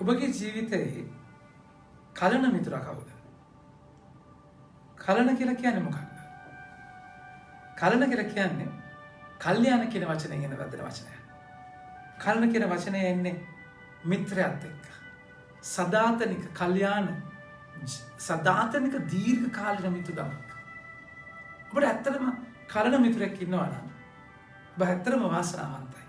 ඔබගේ ජීවිතයේ කලන මිතුරා කවුද? කලන කියලා කියන්නේ මොකක්ද? කලන කියලා කියන්නේ කල්යාණ කියන වචනයෙන් එන වැදෙන වචනයක්. කලන කියන වචනේ එන්නේ මිත්‍රයත් එක්ක. සදාතනික කල්යාණ සදාතනික දීර්ඝ කාලින මිතුරාවක්. ඔබට ඇත්තටම කලන මිතුරෙක් ඉන්නවා නම් ඔබ ඇත්තටම වාසනාවන්තයි.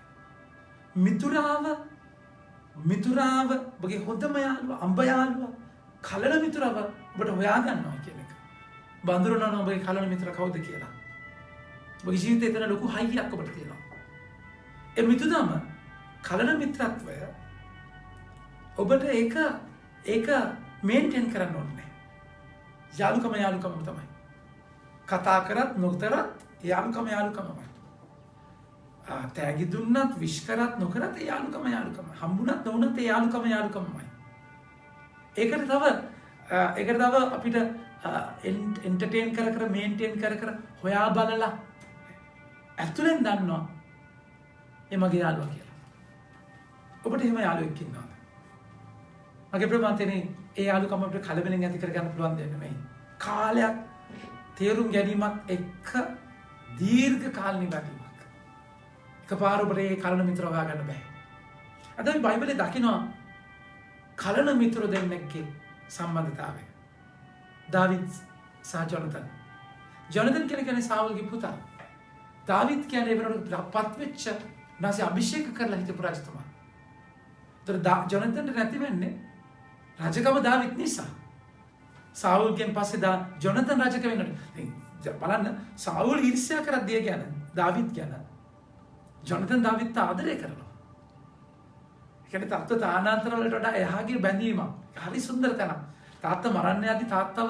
මිතුරාව ඔබගේ හොඳම යාළුවා, අඹ යාළුවා, කලන මිතුරාව ඔබට හොයා ගන්නවා කියන එක. ඔබ අඳුරනවා ඔබගේ කලන මිතුරා කවුද කියලා. ඔබගේ ජීවිතේ එතන ලොකු හයියක් ඔබට තියෙනවා. ඒ මිතුරාම කලන මිත්‍රත්වය ඔබට ඒක මේන්ටේන් කරන්න ඕනේ. යාළුකම තමයි. කතා කරත් නොකරත් යාළුකමයි. තෑගි දුන්නත් විශ් කරත් නොකරත් යාළුකම. හම්බුණත් නොවුනත් යාළුකමයි. ඒකට තව අපිට එන්ටර්ටේන් කර මේන්ටේන් කර හොයා බලලා ඇතුලෙන් දන්නවා ඒ මගේ යාළුවා කියලා. ඔබට එහෙම යාළුවෙක් ඉන්නවද? මගේ ප්‍රමාණතනේ ඒ යාළුකම අපිට කලබලෙන් ඇති කරගන්න පුළුවන් දෙයක් නෙමෙයි. කාලයක් තේරුම් ගැනීමක් එක්ක දීර්ඝ කාලින වැඩිමක්. එකපාර ඔබට ඒ කලන මිත්‍ර හොයා ගන්න බෑ. අද අපි බයිබලයේ දකිනවා කලන මිත්‍ර දෙන්නෙක්ගේ සම්බන්ධතාවය. දාවිද් සහ ජොනතන්. ජොනතන් කියන්නේ සාවුල්ගේ පුතා. දාවිද් කියන්නේ වෙනකොට පත් වෙච්ච නැසි අභිෂේක කරලා හිටපු රජතුමා. ඒතර ජොනතන්ට නැති වෙන්නේ රජකම දාවිද් නිසා. සාවුල්ගෙන් පස්සේ ජොනතන් රජක වෙන්නට. බලන්න සාවුල් ඊර්ෂ්‍යා කරද්දී ගැන දාවිද් ගැන ජොනතන් දාවිද්ට ආදරය කරනවා. ඒ කියන්නේ තාත්තා තානාන්තර වලට වඩා එහාගේ බැඳීමක්. හරි සුන්දර තැනක්. තාත්තා මරන්න යද්දී තාත්තව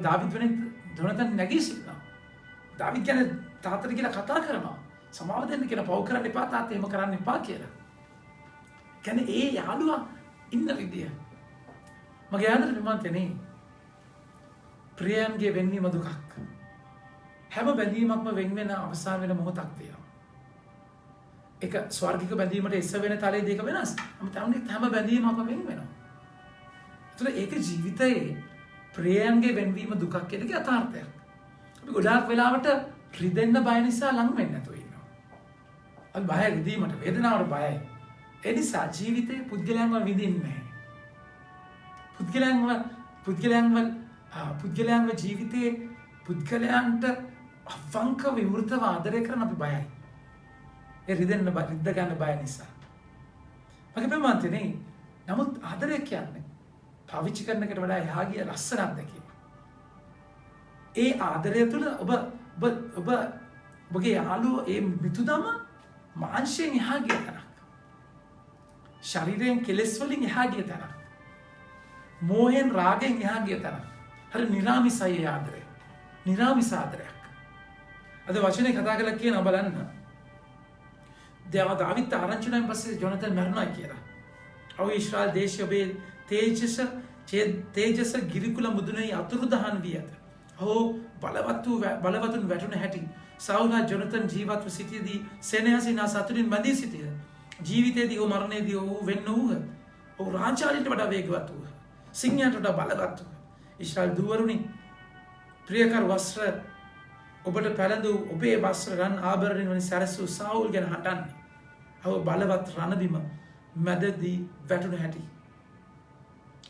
දාවිද් වෙනින් ජොනතන් නැගී සිටිනවා. දාවිද් කියන්නේ තාත්තට කියලා කතා කරනවා. සමාව දෙන්න කියලා පව් කරන්න එපා තාත්තා එහෙම කරන්න එපා කියලා. කියන්නේ ඒ යාළුවා ඉන්න විදිය. මගේ යාළුවට විමන්තනේ ප්‍රියයන්ගේ වෙන්වීම දුකක්. හැම බැඳීමක්ම වෙන් වෙන අවසාන වෙන මොහොතක් තියෙනවා. ඒක ස්වර්ගික බැඳීමට එස වෙන තලයේ දෙක වෙනස්. අමුතවන්නේ හැම බැඳීමක්ම වෙන් වෙනවා. ඒතර ඒක ජීවිතයේ ප්‍රියයන්ගේ වෙන්වීම දුකක් කියන එක යථාර්ථයක්. අපි ගොඩාක් වෙලාවට රිදෙන්න බය නිසා ලඟ වෙන්නේ නැතුව ඉන්නවා. අපි බය රිදීමට වේදනාවට බයයි. ඒ නිසා ජීවිතේ පුද්ගලයන්ව විඳින්නේ නැහැ. පුද්ගලයන්ව ජීවිතේ පුද්ගලයන්ට අවංක විවෘතව ආදරය කරන අපි බයයි. ඒ රිද්ද ගන්න බය නිසා. මගේ ප්‍රමාණතනේ නමුත් ආදරය කියන්නේ පාවිච්චි කරන එකට වඩා එහා ගිය ලස්සන අත්දැකීමක්. ඒ ආදරය තුළ ඔබගේ යාළුවෝ ඒ මිතුදම මාංශයෙන් එහා ගිය තැනක්. ශරීරයෙන් කෙලෙස් වලින් එහා ගිය තැනක්. මෝහෙන් රාගෙන් එහා ගිය තැනක්. හරි නිරාමිසයි ආදරය. නිරාමිස ආදරයක්. අද වචනේ කතා කරලා කියන බලන්න. දාවිත් ආරංචි වුණාන් පස්සේ ජොනතන් මරණයි කියලා. ඔව් ඊශ්‍රායල් දේශයේ ඔබේ තේජස ගිරිකුල මුදුනේ අතුරුදහන් වී ඇත. ඔව් බලවතුන් වැටුණ හැටි. සවුල් ජොනතන් ජීවත්ව සිටියේදී සෙනෙහසිනා සතුටින් බැඳී සිටිය. ජීවිතයේදී ඔහු මරණයේදී ඔහු වෙන්න වූහ. ඔහු රාජාලින්ට වඩා වේගවත් වූහ. සිංහයන්ට වඩා බලවත් වූහ. ඊශ්‍රායල් දුවරුනි ප්‍රියකර වස්ත්‍ර ඔබට පැළඳූ ඔබේ වස්ත්‍ර රන් ආභරණ වලින් සැරසූ සාවුල් ගැන හටන්නේ. ඔහු බලවත් රණබිම මැදදී වැටුණ හැටි.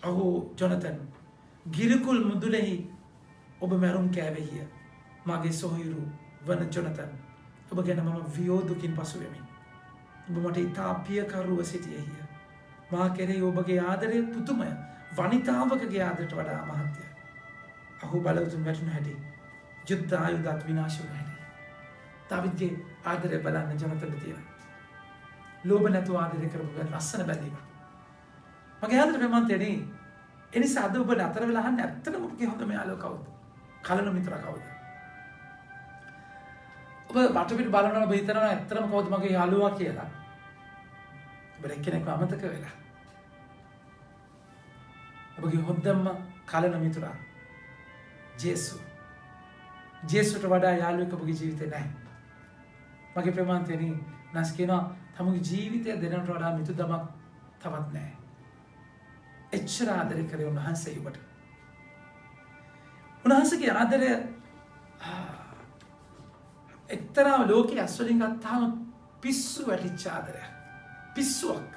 ඔහු ජොනතන් ගිරිකුල් මුදුලෙහි ඔබ මැරුම් කෑවෙහිය. මගේ සොහොයුරු වන ජොනතන් ඔබ ගැන මම වියෝදුකින් පසු වෙමි. ඔබ මට ඉතා පියකරුව සිටියෙහිය. මා කෙරෙහි ඔබගේ ආදරය පුදුමය. වනිතාවකගේ ආදරයට වඩා මහත්ය. ඔහු බලවතුන් වැටුණ හැටි. යුද්ධ ආයුධත් විනාශ වුණ හැටි. දාවිද්ගේ ආදරය බලන්න ජොනතන්ට තියෙනවා. ලෝභ නැතුව ආදරය කරපු ලස්සන බැඳීමක්. මගේ ආදරේ ප්‍රමාණතනේ ඒ නිසා අද ඔබ නතර වෙලා අහන්න ඇත්තටම ඔබගේ හොඳම යාළුවා කවුද? කලන මිත්‍රා කවුද? ඔබ වටපිට බලනවා ඔබ හිතනවා ඇත්තටම කවුද මගේ යාළුවා කියලා. ඔබ එක්කෙනෙක්ව අමතක වෙලා. ඔබගේ හොඳම කලන මිතුරා ජේසු. ජේසුට වඩා යාළුවෙක් ඔබගේ ජීවිතේ නැහැ. මගේ ප්‍රමාණතනේ නැස් කියනවා තමගේ ජීවිතය දෙනට වඩා මිතුදමක් තවත් නැහැ. එච්චර ආදරය කරේ උන්වහන්සේ ඔබට. උන්වහන්සේගේ ආදරය එක්තරා ලෝකයේ අස්වලින් ගත්තාම පිස්සු වැටිච්ච ආදරයක්. පිස්සුවක්.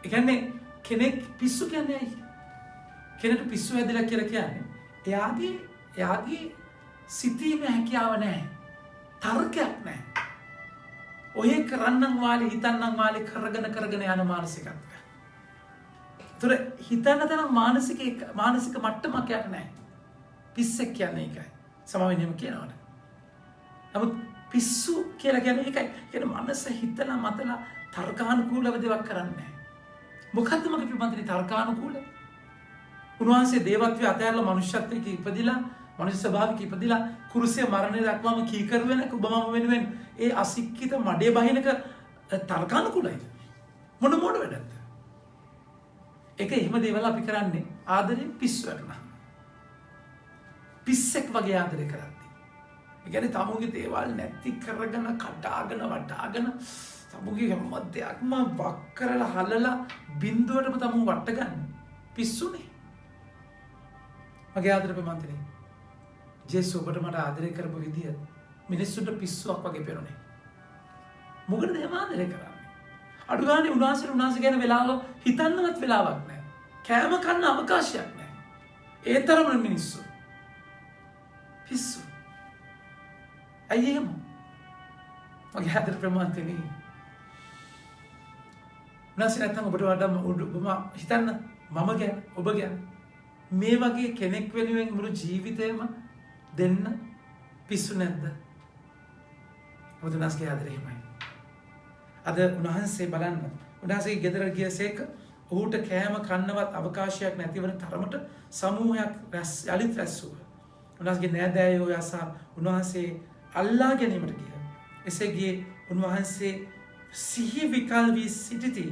ඒ කියන්නේ කෙනෙක් පිස්සු කියන්නේ ඇයි? කෙනෙකුට පිස්සු හැදලා කියලා කියන්නේ එයාගේ සිතීමේ හැකියාව නැහැ. තර්කයක් නැහැ. ඔය කරන්නම් වාලේ හිතන්නම් වාලේ කරගෙන යන මානසිකත්වය. ඒතර හිතන්න තරම් මානසික මට්ටමක් යට නැහැ. පිස්සෙක් කියන්නේ ඒකයි. සමාවෙන්නම කියනවනේ. නමුත් පිස්සු කියලා කියන්නේ ඒකයි. කියන්නේ මනස හිතලා මතලා තර්කානුකූලව දේවල් කරන්නේ නැහැ. මොකද්ද මගේ පිළිබඳව තර්කානුකූල? උන්වහන්සේ දේවත්වයේ අතහැරලා මනුෂ්‍යත්වයේ ඉපදිලා මනුෂ්‍ය ස්වභාවයක ඉපදිලා කුරුසිය මරණය දක්වාම කීකරු වෙන ඔබමම වෙනුවෙන් ඒ අසික්කිත මඩේ බහිනක තර්කානුකූලයි. මොන වැඩක්ද? ඒක එහෙම දේවල් අපි කරන්නේ ආදරෙන් පිස්සු කරනවා. පිස්සෙක් වගේ ආදරය කරන්නේ. ඒ කියන්නේ තමුගේ දේවල් නැති කරගෙන කඩාගෙන වටාගෙන තමුගේ හැමදේක්ම වක් කරලා හලලා බින්දුවටම තමුන් වට ගන්න. පිස්සුනේ. මගේ ආදර ප්‍රමාන්තනේ. ජේසුස් ඔබට මට ආදරය කරපු විදිය මිනිස්සුන්ට පිස්සුවක් වගේ පේන්නේ. මොකටද එහෙම ආදරය කරන්නේ? අඩු ගානේ උන්වහන්සේ ගැන වෙලාව හිතන්නවත් වෙලාවක් නැහැ. කෑම කන්න අවකාශයක් නැහැ. ඒ තරම මිනිස්සු. පිස්සු. ඇයි එහෙම? මගේ ආදර ප්‍රමාන්තනේ. උන්වහන්සේ නැත්තම් ඔබට වඩා ඔබම හිතන්න මම ගැන ඔබ ගැන මේ වගේ කෙනෙක් වෙනුවෙන් මුළු ජීවිතේම දෙන්න පිස්සු නැද්ද? මොකද උන්වහන්සේ ආදරේ එහෙමයි. අද උන්වහන්සේ බලන්න උන්වහන්සේ ගෙදර ගියසේක ඔහුට කෑම කන්නවත් අවකාශයක් නැතිවන තරමට සමූහයක් යලිත් රැස් වුණා. උන්වහන්සේගේ නෑදෑයෝ යසා උන්වහන්සේ අල්ලා ගැනීමට ගියා. එසේ ගියේ උන්වහන්සේ සිහි විකල් වී සිටිති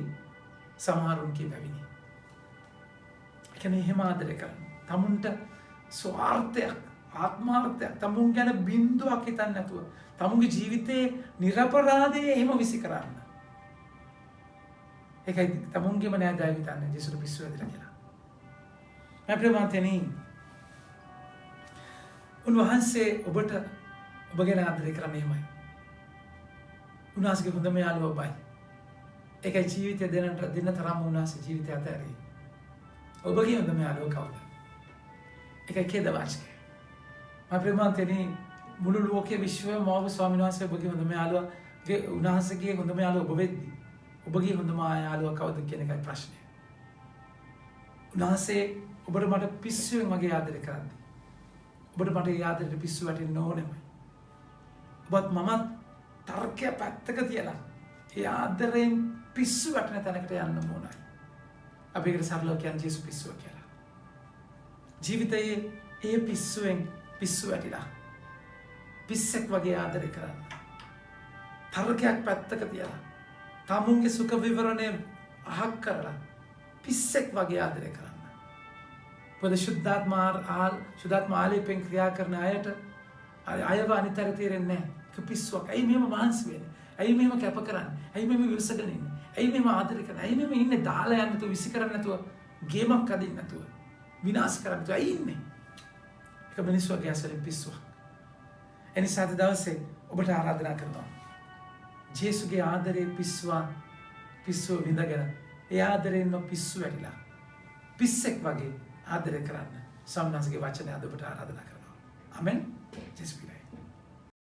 සමහරුන් කියවවිනි. එහෙම ආදරය කරන්න. තමුන්ට ස්වාර්ථයක් ආත්මාර්ථයක් තමුන් ගැන බින්දුවක් හිතන්නේ නැතුව තමුන්ගේ ජීවිතේ නිර්පරාදයේ එහෙම විසි කරන්න. ඒකයි තමුන්ගේම නෑදෑයෝ හිතන්නේ ජේසුස් පිස්සු වැදිලා කියලා. මම ප්‍රමාන්තනේ උන්වහන්සේ ඔබට ඔබ ගැන ආදරය කරන්නේ එහෙමයි. උන්වහන්සේගේ හොඳම යාළුවා ඔබයි. ඒකයි ජීවිතය දෙන්න තරම් උන්වහන්සේ ජීවිතය අතහැරියේ. ඔබගේ හොඳම යාළුවා කවුද? ඒකයි කේද වාචකය. මම ප්‍රමාන්තනේ මුළු ලෝකයේ විශ්වයේ මව් ස්වාමීන් වහන්සේ ඔබගේ හොඳම යාළුවාගේ උන්වහන්සේගේ හොඳම යාළුවා ඔබ වෙද්දී ඔබගේ හොඳම යාළුවා කවුද කියන එකයි ප්‍රශ්නේ. උන්වහන්සේ ඔබට මට පිස්සුවෙන් වගේ ආදරය කරන්නේ. ඔබට මට ඒ ආදරයට පිස්සු වැටෙන්න ඕනෙමයි. ඔබත් මමත් තර්කය පැත්තක තියලා ඒ ආදරයෙන් පිස්සු වැටෙන තැනකට යන්න ඕනයි. අපි ඒකට සරලව කියන්නේ ජේසුස් පිස්සුව කියලා. ජීවිතයේ ඒ පිස්සුවෙන් පිස්සු වැටිලා පිස්සෙක් වගේ ආදරය කරන්න. තර්කයක් පැත්තක තියලා තමුන්ගේ සුඛ විවරණය අහක් කරලා පිස්සෙක් වගේ ආදරය කරන්න. මොකද ශුද්ධාත්ම ආලේපෙන් ක්‍රියා කරන අයට අයව අනිතර තේරෙන්නේ නැහැ. ඒක පිස්සුවක්. ඇයි මෙහෙම මහන්සි වෙන්නේ? ඇයි මෙහෙම කැප කරන්නේ? ඇයි මෙහෙම විශ්සගෙන ඉන්නේ? ඇයි මෙහෙම ආදරය කරන්නේ? ඇයි මෙහෙම ඉන්නේ දාලා යන්න නැතුව විසි කරන්නේ නැතුව ගේමක් අදින්න නැතුව විනාශ කරන්නේ නැතුව ඇයි ඉන්නේ? ඒක මිනිස්සුගේ ඇසෙන් පිස්සුවක්. එනිසා අද දවසේ ඔබට ආරාධනා කරනවා. ජේසුගේ ආදරේ පිස්සුව විඳගෙන ඒ ආදරෙන්ම පිස්සු වැටිලා පිස්සෙක් වගේ ආදරය කරන්න සම්මාසගේ වචනය අද ඔබට ආරාධනා කරනවා. ආමෙන්.